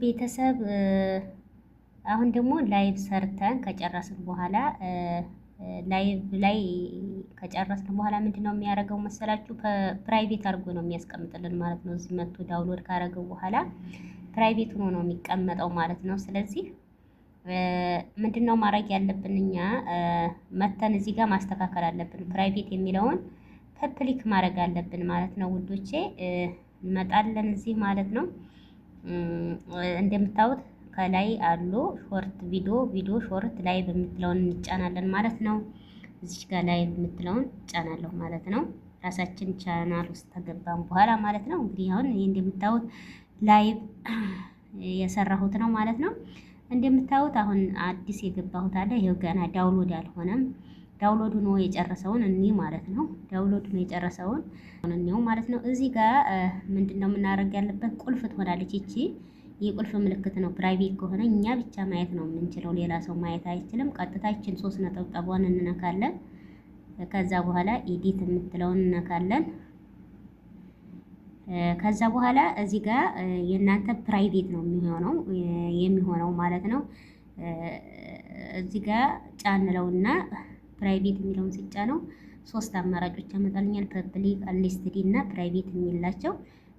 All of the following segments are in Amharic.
ቤተሰብ አሁን ደግሞ ላይቭ ሰርተን ከጨረስን በኋላ ላይቭ ላይ ከጨረስን በኋላ ምንድነው የሚያደርገው መሰላችሁ? ፕራይቬት አድርጎ ነው የሚያስቀምጥልን ማለት ነው። እዚህ መጥቶ ዳውንሎድ ካደረገው በኋላ ፕራይቬት ሆኖ ነው የሚቀመጠው ማለት ነው። ስለዚህ ምንድነው ማድረግ ያለብን እኛ መተን እዚህ ጋር ማስተካከል አለብን። ፕራይቬት የሚለውን ፐብሊክ ማድረግ አለብን ማለት ነው ውዶቼ። እንመጣለን እዚህ ማለት ነው። እንደምታዩት ከላይ አሉ ሾርት ቪዲዮ ሾርት ላይቭ የምትለውን እንጫናለን ማለት ነው። እዚህ ጋር ላይቭ የምትለውን ጫናለሁ ማለት ነው። ራሳችን ቻናል ውስጥ ተገባን በኋላ ማለት ነው። እንግዲህ አሁን ይሄ እንደምታዩት ላይቭ የሰራሁት ነው ማለት ነው። እንደምታዩት አሁን አዲስ የገባሁት አለ። ይሄው ገና ዳውንሎድ አልሆነም። ዳውንሎድ ሆኖ የጨረሰውን እኔ ማለት ነው። ዳውንሎድ ሆኖ የጨረሰውን እኔው ማለት ነው። እዚህ ጋር ምንድነው የምናደርግ ያለበት ቁልፍ ትሆናለች። እቺ የቁልፍ ምልክት ነው። ፕራይቬት ከሆነ እኛ ብቻ ማየት ነው የምንችለው፣ ሌላ ሰው ማየት አይችልም። ቀጥታችን 3 ነጠብጣቧን እንነካለን። ከዛ በኋላ ኤዲት የምትለውን እንነካለን። ከዛ በኋላ እዚህ ጋር የእናንተ ፕራይቬት ነው የሚሆነው ማለት ነው። እዚህ ጋር ጫንለውና ፕራይቬት የሚለውን ሲጫነው 3 አማራጮች ያመጣልኛል። ፐብሊክ፣ አንሊስትድ እና ፕራይቬት የሚላቸው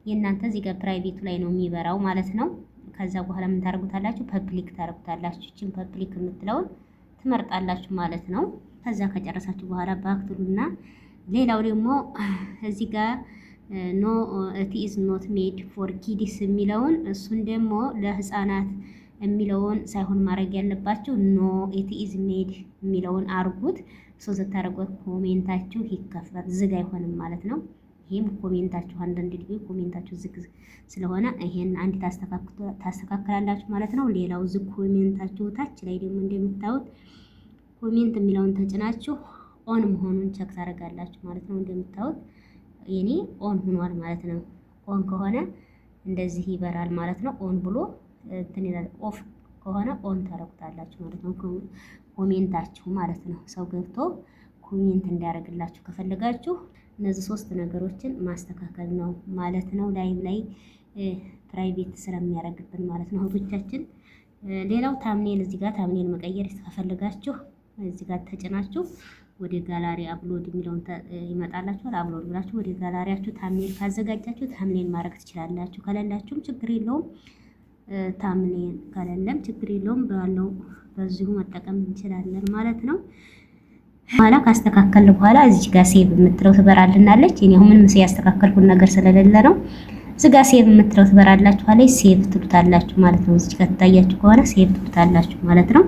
የእናንተ እዚህ ጋር ፕራይቬቱ ላይ ነው የሚበራው ማለት ነው። ከዛ በኋላ ምን ታደርጉታላችሁ? ፐብሊክ ታደርጉታላችሁ። እቺን ፐብሊክ የምትለውን ትመርጣላችሁ ማለት ነው። ከዛ ከጨረሳችሁ በኋላ ባክቱሉና ሌላው ደግሞ እዚህ ጋር ኖ ኢት ኢዝ ኖት ሜድ ፎር ኪድስ የሚለውን እሱን ደግሞ ለህፃናት የሚለውን ሳይሆን ማድረግ ያለባችሁ ኖ ኢት ኢዝ ሜድ የሚለውን አርጉት። ስታደርጉት ኮሜንታችሁ ይከፈት ዝግ አይሆንም ማለት ነው። ይሄም ኮሜንታችሁ አንዳንድ ጊዜ ኮሜንታችሁ ዝግ ስለሆነ ይሄን አንድ ታስተካክላላችሁ ማለት ነው። ሌላው ዝግ ኮሜንታችሁ ታች ላይ ደግሞ እንደምታዩት ኮሜንት የሚለውን ተጭናችሁ ኦን መሆኑን ቸክ ታደርጋላችሁ ማለት ነው። እንደምታዩት የኔ ኦን ሆኗል ማለት ነው። ኦን ከሆነ እንደዚህ ይበራል ማለት ነው። ኦን ብሎ እንትን ይላል። ኦፍ ከሆነ ኦን ታረጉታላችሁ ማለት ነው። ኮሜንታችሁ ማለት ነው። ሰው ገብቶ ኮሜንት እንዲያደርግላችሁ ከፈለጋችሁ እነዚህ 3 ነገሮችን ማስተካከል ነው ማለት ነው። ላይቭ ላይ ፕራይቬት ስለሚያደርግብን ማለት ነው እህቶቻችን። ሌላው ታምኔል እዚህ ጋር ታምኔል መቀየር ከፈለጋችሁ እዚህ ጋር ተጭናችሁ ወደ ጋላሪ አፕሎድ የሚለውን ይመጣላችኋል። አፕሎድ ብላችሁ ወደ ጋላሪያችሁ ታምኔል ካዘጋጃችሁ ታምኔል ማድረግ ትችላላችሁ። ከሌላችሁም ችግር የለውም። ታምኔል ከሌለም ችግር የለውም። ባለው በዚሁ መጠቀም እንችላለን ማለት ነው። በኋላ ካስተካከልን በኋላ እዚህ ጋር ሴቭ የምትለው ትበራልናለች። እኔ አሁን ምንም ያስተካከልኩት ነገር ስለሌለ ነው። እዚህ ጋር ሴቭ የምትለው ትበራላችኋለች። ሴቭ ትሉታላችሁ ማለት ነው። እዚህ ጋር ታያችሁ ከሆነ ሴቭ ትሉታላችሁ ማለት ነው።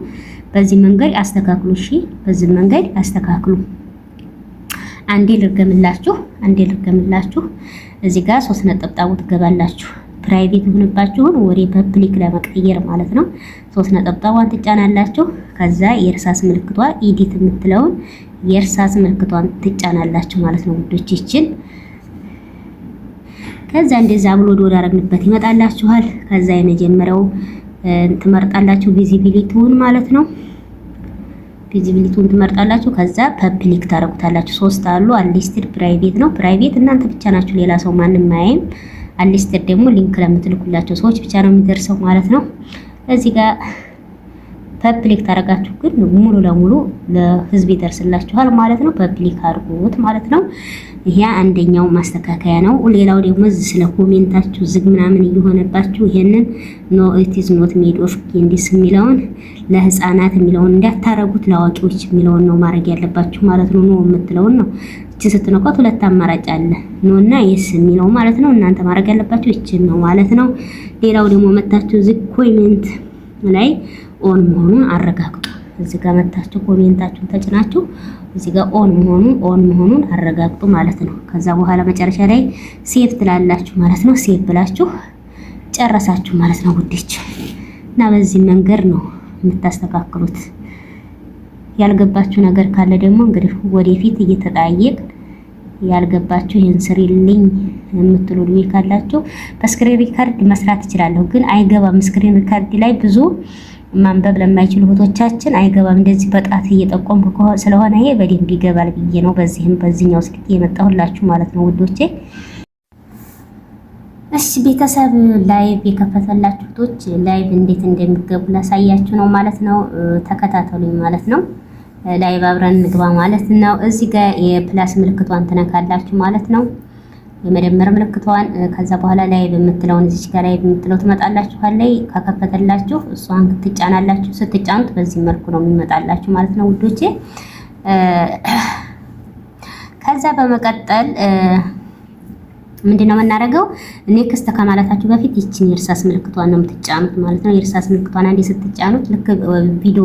በዚህ መንገድ አስተካክሉ። እሺ፣ በዚህ መንገድ አስተካክሉ። አንዴ ልርገምላችሁ። እዚህ ጋር 3 ነጠብጣቡ ትገባላችሁ። ፕራይቬት ሆነባችሁን ወደ ፐብሊክ ለመቀየር ማለት ነው። 3 ነጠብጣቧን ትጫናላችሁ። ከዛ የእርሳስ ምልክቷ ኤዲት የምትለውን የእርሳስ ምልክቷን ትጫናላችሁ ማለት ነው ውዶች። ይችን ከዛ እንደዛ አፕሎድ ወዳረግንበት ይመጣላችኋል። ከዛ የመጀመሪያው ትመርጣላችሁ ቪዚቢሊቲውን ማለት ነው። ቪዚቢሊቲውን ትመርጣላችሁ። ከዛ ፐብሊክ ታረጉታላችሁ። 3 አሉ። አንሊስትድ ፕራይቬት ነው። ፕራይቬት እናንተ ብቻ ናችሁ፣ ሌላ ሰው ማንም ማየም። አንሊስትድ ደግሞ ሊንክ ለምትልኩላቸው ሰዎች ብቻ ነው የሚደርሰው ማለት ነው። እዚህ ጋር ፐብሊክ ታረጋችሁ ግን ሙሉ ለሙሉ ለህዝብ ይደርስላችኋል ማለት ነው። ፐብሊክ አድርጉት ማለት ነው። ይሄ አንደኛው ማስተካከያ ነው። ሌላው ደግሞ ስለ ኮሜንታችሁ ዝግ ምናምን እየሆነባችሁ ይሄንን ኖ ኢት ኢዝ ኖት ሜድ ኦፍ ኪድስ የሚለውን ለህፃናት የሚለውን እንዳታረጉት ለአዋቂዎች የሚለውን ነው ማድረግ ያለባችሁ ማለት ነው። ኖ የምትለውን ነው። እቺ ስትነኳት 2 አማራጭ አለ፣ ኖ እና የስ የሚለው ማለት ነው። እናንተ ማድረግ ያለባችሁ እቺን ነው ማለት ነው። ሌላው ደግሞ መታችሁ ዝግ ኮሜንት ላይ ኦን መሆኑን አረጋግጡ። እዚህ ጋር መታችሁ ኮሜንታችሁን ተጭናችሁ እዚህ ጋር ኦን መሆኑን አረጋግጡ ማለት ነው። ከዛ በኋላ መጨረሻ ላይ ሴቭ ትላላችሁ ማለት ነው። ሴቭ ብላችሁ ጨረሳችሁ ማለት ነው ውዶች። እና በዚህ መንገድ ነው የምታስተካክሉት። ያልገባችሁ ነገር ካለ ደግሞ እንግዲህ ወደፊት እየተጠያየቅ ያልገባችሁ ይሄን ስሪልኝ የምትሉ ልጅ ካላችሁ በስክሪን ሪካርድ መስራት እችላለሁ፣ ግን አይገባም። ስክሪን ሪካርድ ላይ ብዙ ማንበብ ለማይችሉ እህቶቻችን አይገባም። እንደዚህ በጣት እየጠቆምኩ ስለሆነ ይሄ በደንብ ይገባል ብዬ ነው በዚህኛው ስልክ የመጣሁላችሁ ማለት ነው ውዶቼ። እሺ ቤተሰብ ላይቭ የከፈተላችሁቶች ላይቭ እንዴት እንደሚገቡ ላሳያችሁ ነው ማለት ነው። ተከታተሉኝ ማለት ነው። ላይቭ አብረን እንግባ ማለት ነው። እዚህ ጋር የፕላስ ምልክቷን ትነካላችሁ ማለት ነው። የመደመር ምልክቷን ከዛ በኋላ ላይቭ የምትለውን እዚች ጋር ላይቭ የምትለው ትመጣላችኋል። ላይ ከከፈተላችሁ እሷን ትጫናላችሁ። ስትጫኑት በዚህ መልኩ ነው የሚመጣላችሁ ማለት ነው ውዶቼ። ከዛ በመቀጠል ምንድነው የምናደርገው? ኔክስት ከማለታችሁ በፊት ይችን የእርሳስ ምልክቷን ነው የምትጫኑት ማለት ነው። የእርሳስ ምልክቷን አንዴ ስትጫኑት ልክ ቪዲዮ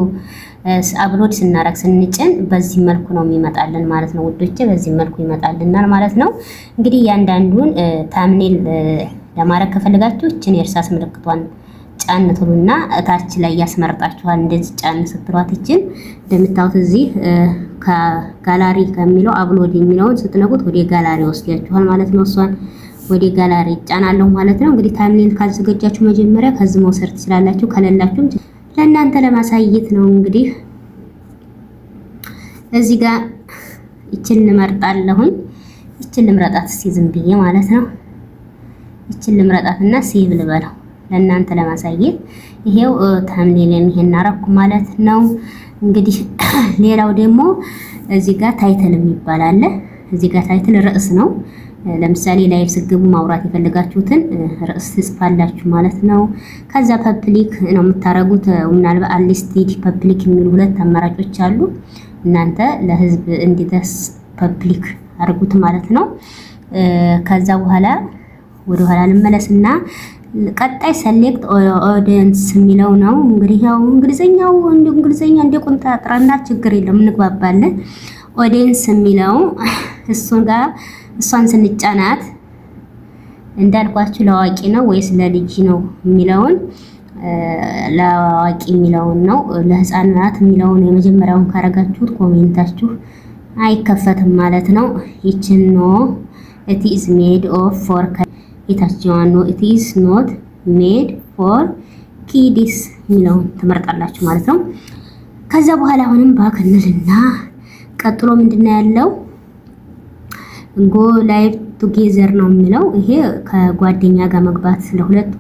አፕሎድ ስናረግ ስንጭን በዚህ መልኩ ነው የሚመጣልን ማለት ነው ውዶቼ። በዚህ መልኩ ይመጣልናል ማለት ነው። እንግዲህ እያንዳንዱን ታምኔል ለማድረግ ከፈለጋችሁ ይችን የእርሳስ ምልክቷን ጫን ትሉና እታች ላይ ያስመርጣችኋል። እንደዚህ ጫን ስትሏት ይችን እንደምታዩት እዚህ ከጋላሪ ከሚለው አፕሎድ የሚለውን ስትነኩት ወደ ጋላሪ ወስዳችኋል ማለት ነው። እሷን ወደ ጋላሪ ጫናለሁ ማለት ነው። እንግዲህ ታምኔል ካዘጋጃችሁ መጀመሪያ ከዚህ መውሰድ ትችላላችሁ። ከሌላችሁም ለእናንተ ለማሳየት ነው። እንግዲህ እዚህ ጋር ይችን ልመርጣለሁኝ። ይችን ልምረጣት እስቲ ዝም ብዬ ማለት ነው። ይችን ልምረጣትና ሴቭ ልበለው ለእናንተ ለማሳየት። ይሄው ታምኔልን ይሄን አረኩ ማለት ነው። እንግዲህ ሌላው ደግሞ እዚህ ጋር ታይትል የሚባል አለ። እዚህ ጋር ታይትል ርዕስ ነው። ለምሳሌ ላይቭ ስገቡ ማውራት የፈለጋችሁትን ርዕስ ትጽፋላችሁ ማለት ነው። ከዛ ፐብሊክ ነው የምታረጉት። ምናልባት አንሊስትድ ፐብሊክ የሚሉ ሁለት አማራጮች አሉ። እናንተ ለህዝብ እንዲደርስ ፐብሊክ አድርጉት ማለት ነው። ከዛ በኋላ ወደ ኋላ ልመለስና ቀጣይ ሰሌክት ኦዲየንስ የሚለው ነው። እንግዲህ ያው እንግሊዘኛው እንደ ቁንጣጥራና ችግር የለም እንግባባለን። ኦዲየንስ የሚለው እሷን ስንጫናት እንዳልኳችሁ ለአዋቂ ነው ወይስ ለልጅ ነው የሚለውን ለአዋቂ የሚለውን ነው። ለህፃናት የሚለውን የመጀመሪያውን ካረጋችሁት ኮሜንታችሁ አይከፈትም ማለት ነው። ይችን ነው it is made of for የታችኛዋን ነው it is not made for kids የሚለውን ትመርጣላችሁ ማለት ነው። ከዛ በኋላ አሁንም ባክንልና ቀጥሎ ምንድነው ያለው ጎ ላይቭ ቱጌዘር ነው የሚለው። ይሄ ከጓደኛ ጋር መግባት ለሁለት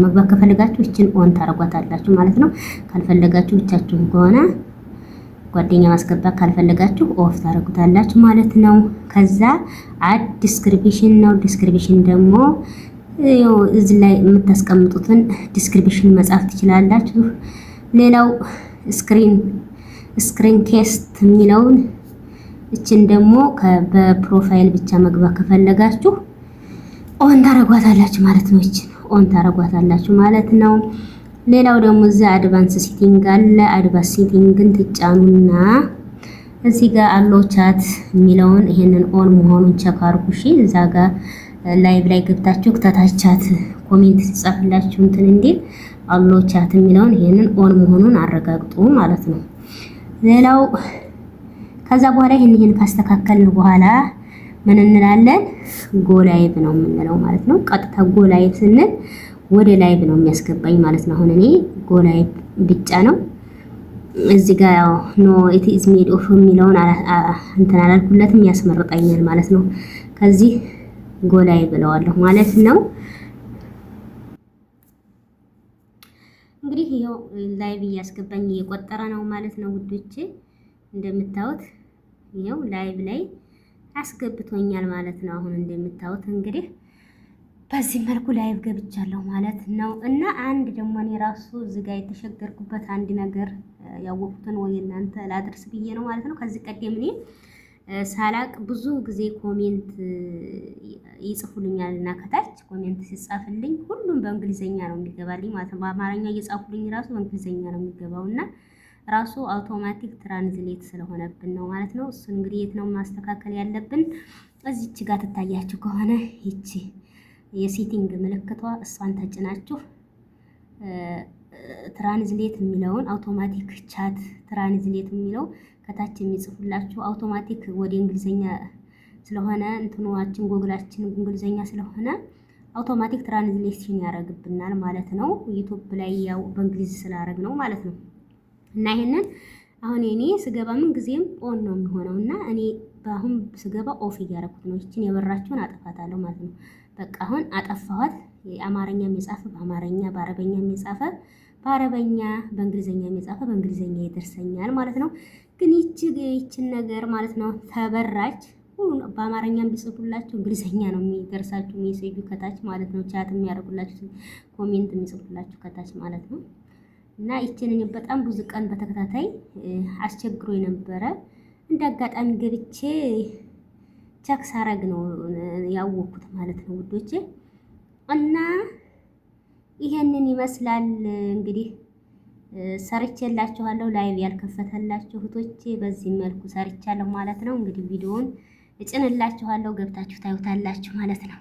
መግባት ከፈለጋችሁ እችን ኦን ታረጓታላችሁ ማለት ነው። ካልፈለጋችሁ ብቻችሁን ከሆነ ጓደኛ ማስገባት ካልፈለጋችሁ ኦፍ ታረጉታላችሁ ማለት ነው። ከዛ አድ ዲስክሪፕሽን ነው። ዲስክሪፕሽን ደግሞ እዚህ ላይ የምታስቀምጡትን ዲስክሪፕሽን መጻፍ ትችላላችሁ። ሌላው ስክሪን ኬስት የሚለውን እችን ደግሞ በፕሮፋይል ብቻ መግባት ከፈለጋችሁ ኦን ታረጓታላችሁ ማለት ነው። እችን ኦን ታረጓታላችሁ ማለት ነው። ሌላው ደግሞ እዚህ አድቫንስ ሴቲንግ አለ። አድቫንስ ሴቲንግን ትጫኑና እዚህ ጋር አለው ቻት የሚለውን ይሄንን ኦን መሆኑን ቼክ አድርጉ። እሺ እዛ ጋር ላይቭ ላይ ገብታችሁ ከታቻት ኮሜንት ሲጻፍላችሁ እንትን እንዴት አለው ቻት የሚለውን ይሄንን ኦን መሆኑን አረጋግጡ ማለት ነው። ሌላው ከዛ በኋላ ይሄን ካስተካከልን በኋላ ምን እንላለን? ጎ ላይቭ ነው የምንለው ማለት ነው። ቀጥታ ጎ ላይቭ ስንል ወደ ላይቭ ነው የሚያስገባኝ ማለት ነው። አሁን እኔ ጎ ላይቭ ብቻ ነው እዚህ ጋር ያው ኖ ኢት ኢዝ ሜድ ኦፍ የሚለውን እንትን አላልኩለትም ያስመርጣኛል ማለት ነው። ከዚህ ጎ ላይቭ ብለዋለሁ ማለት ነው። እንግዲህ ይሄው ላይቭ እያስገባኝ እየቆጠረ ነው ማለት ነው ውዶቼ። እንደምታዩት ይሄው ላይቭ ላይ አስገብቶኛል ማለት ነው። አሁን እንደምታዩት እንግዲህ በዚህ መልኩ ላይቭ ገብቻለሁ ማለት ነው። እና አንድ ደግሞ እኔ ራሱ እዚህ ጋር የተሸገርኩበት አንድ ነገር ያወቁትን ወይ እናንተ ላድርስ ብዬ ነው ማለት ነው። ከዚህ ቀደም እኔ ሳላቅ ብዙ ጊዜ ኮሜንት ይጽፉልኛል እና ከታች ኮሜንት ሲጻፍልኝ ሁሉም በእንግሊዘኛ ነው የሚገባልኝ ማለት ነው። በአማርኛ እየጻፉልኝ ራሱ በእንግሊዘኛ ነው የሚገባው እና ራሱ አውቶማቲክ ትራንስሌት ስለሆነብን ነው ማለት ነው። እሱ እንግዲህ የት ነው ማስተካከል ያለብን? እዚች ጋር ትታያችሁ ከሆነ ይቺ የሴቲንግ ምልክቷ እሷን ተጭናችሁ ትራንስሌት የሚለውን አውቶማቲክ ቻት ትራንስሌት የሚለው ከታች የሚጽፉላችሁ አውቶማቲክ ወደ እንግሊዘኛ ስለሆነ እንትኑዋችን ጎግላችን እንግሊዘኛ ስለሆነ አውቶማቲክ ትራንስሌሽን ያደርግብናል ማለት ነው። ዩቲዩብ ላይ ያው በእንግሊዝ ስላደረግ ነው ማለት ነው። እና ይሄንን አሁን እኔ ስገባ ምን ጊዜም ኦን ነው የሚሆነው እና እኔ በአሁን ስገባ ኦፍ እያደረኩት ነው። ይችን የበራችሁን አጠፋታለሁ ማለት ነው። በቃ አሁን አጠፋኋት። አማርኛ የጻፈ በአማርኛ፣ በአረበኛ የጻፈ በአረበኛ፣ በእንግሊዘኛ የጻፈ በእንግሊዘኛ ይደርሰኛል ማለት ነው። ግን ይችን ነገር ማለት ነው ተበራች። በአማርኛ ቢጽፉላችሁ እንግሊዘኛ ነው የሚደርሳችሁ ሜሴጁ ከታች ማለት ነው። ቻት የሚያደርጉላችሁ ኮሜንት የሚጽፉላችሁ ከታች ማለት ነው። እና ይችን በጣም ብዙ ቀን በተከታታይ አስቸግሮ የነበረ እንደ አጋጣሚ ገብቼ ቸክ ሳረግ ነው ያወቅኩት ማለት ነው ውዶቼ። እና ይሄንን ይመስላል እንግዲህ ሰርቼላችኋለሁ። ላይቭ ያልከፈተላችሁ እህቶቼ በዚህ መልኩ ሰርቻለሁ ማለት ነው። እንግዲህ ቪዲዮውን እጭንላችኋለሁ ገብታችሁ ታዩታላችሁ ማለት ነው።